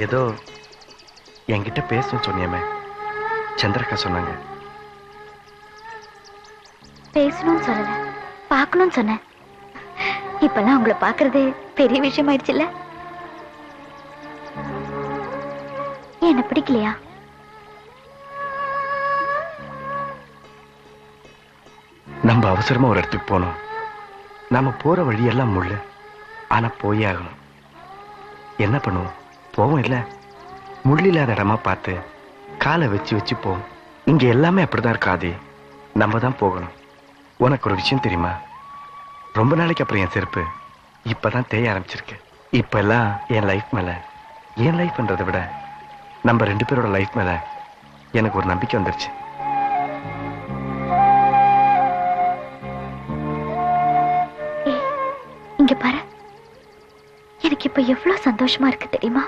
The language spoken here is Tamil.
ஏதோ என்கிட்ட பேசணும்னு சொன்னியமே, சந்திரக்கா சொன்னாங்க. பேசணும்னு சொல்லல, பார்க்கணும்னு சொன்னேன். இப்பெல்லாம் உங்களை பார்க்கறது பெரிய விஷயம் ஆயிடுச்சுல்ல? என்ன பிடிக்கலையா? நம்ம அவசரமா ஒரு இடத்துக்கு போனோம். நாம போற வழியெல்லாம் முள்ளு. ஆனா போயே ஆகணும். என்ன பண்ணுவோம்? போவோம் இல்ல? முள் இல்லாத இடமா பார்த்து காலை வச்சு வச்சு போவோம். இங்க எல்லாமே அப்படிதான் இருக்காது. நம்ம தான் போகணும். உனக்கு ஒரு விஷயம் தெரியுமா? ரொம்ப நாளைக்கு அப்புறம் என் செருப்பு இப்பதான் தேய ஆரம்பிச்சிருக்கு. இப்ப எல்லாம் என் லைஃப் மேல, என் லைஃப்ன்றதை விட நம்ம 2 பேரோட லைஃப் மேல எனக்கு ஒரு நம்பிக்கை வந்துருச்சு. இங்க பாரு, எனக்கு இப்ப எவ்வளவு சந்தோஷமா இருக்கு தெரியுமா?